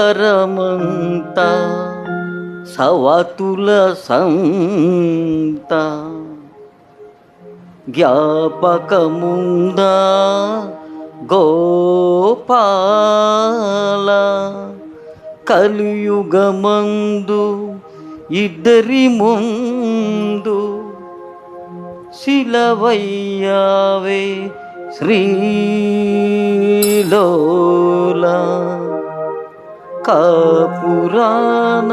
ద్వాపరమంతా సవతుల సంత జ్ఞాపకముందా గోపాల కలియుగమందు ఇద్దరి ముందు శిలవయ్యావే శ్రీలోలా కాపురాణ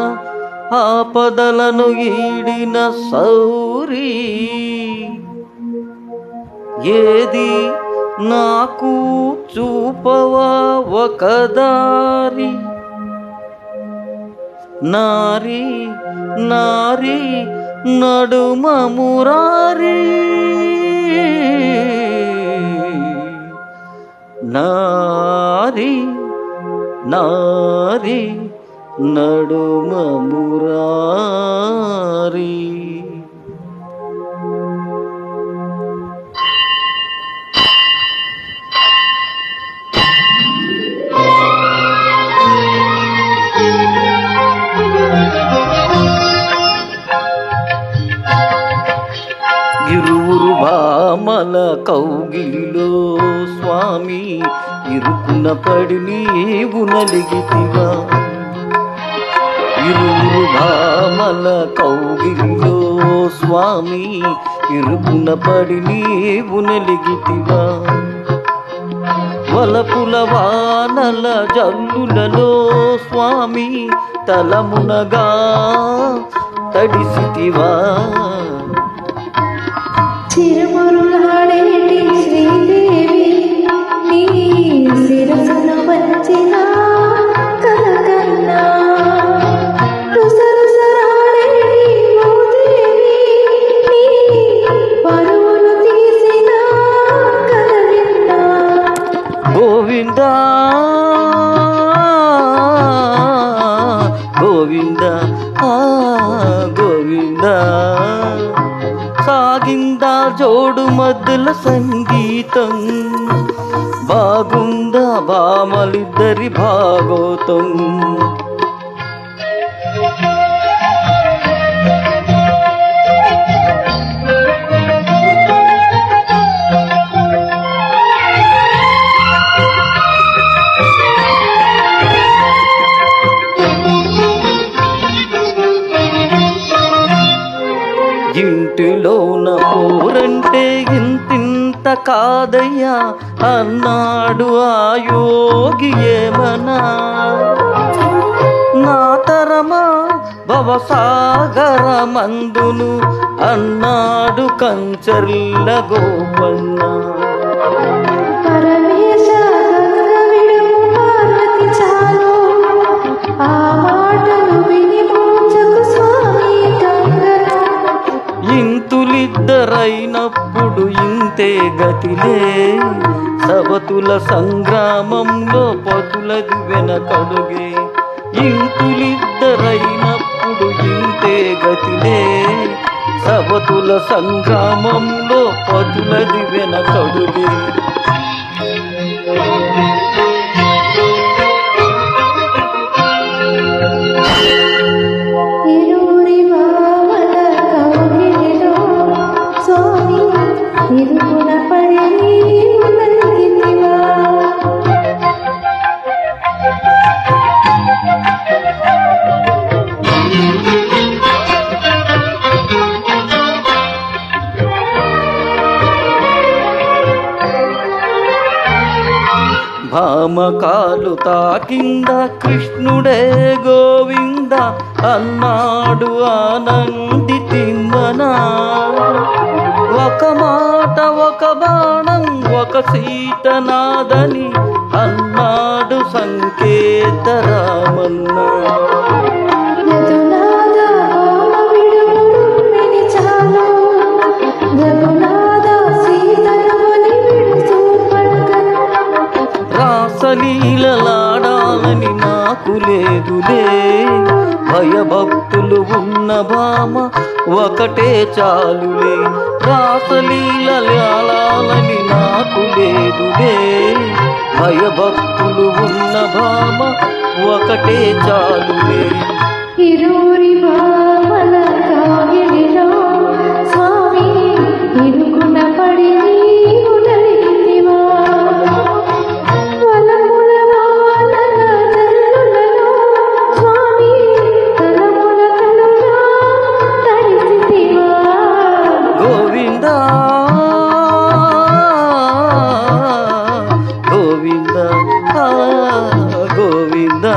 ఆపదలను ఈడిన సౌరీ ఏది నాకు చూపవా ఒకదారి నారీ నారీ నడుమ మురారి నారీ నారీ నడుమ మురారి. ఇరువురు భామల కౌగిలిలో స్వామి ఇరుకున పడి నీవు నలిగితివా. ఇరువురు భామల కౌగిలిలో స్వామి ఇరుకున పడి నీవు నలిగితివా. వలపుల వానల జల్లులలో స్వామి తలమునగా తడిసితివా. చిరుమురులాడేటి శ్రీదేవి నీ శిరసున వచ్చిన కలకన్నా రుసరుసలాడేటి భూదేవి నీ పరువును తీసిన కలవిన్నా. గోవిందా గోవిందా గోవిందా సాగిందా జోడు మధ్యల సంగీతం బాగుందా భామలిద్దరి భాగోతం. ఇంటిలోన పోరంటే ఇంతింత కాదయ్యా అన్నాడు ఆ యోగి ఏమనా. నా తరమా భవసాగర మందును అన్నాడు కంచర్ల గోపన్న. ఇంతులిద్దరైనప్పుడు ఇంతే గతిలే సవతుల సంగ్రామంలో పతులది వెనకడుగే. ఇంతులిద్దరైనప్పుడు ఇంతే గతిలే సవతుల సంగ్రామంలో పతులది వెనకడుగే. భామకాలు తాకింద కృష్ణుడే గోవింద అన్నాడు ఆనంది తిమ్మనా. ఒక మాట ఒక బాణం ఒక సీత నాదని అన్నాడు సంకేతరామన్న. రాసలీలలాడాలని నాకు లేదులే భయభక్తులు ఉన్న భామ ఒకటే చాలులే. రాసలీలలాడాలని నాకు లేదులే భయభక్తులు ఉన్న భామ ఒకటే చాలులే. ఇరువురి భామల కావిడిలో స్వామి ఇరుకున పడి నీవు నడితివా. వలముల వానల జల్లులలో స్వామి తలముల కలుగా తడిసితివా. గోవిందా గోవిందా గోవిందా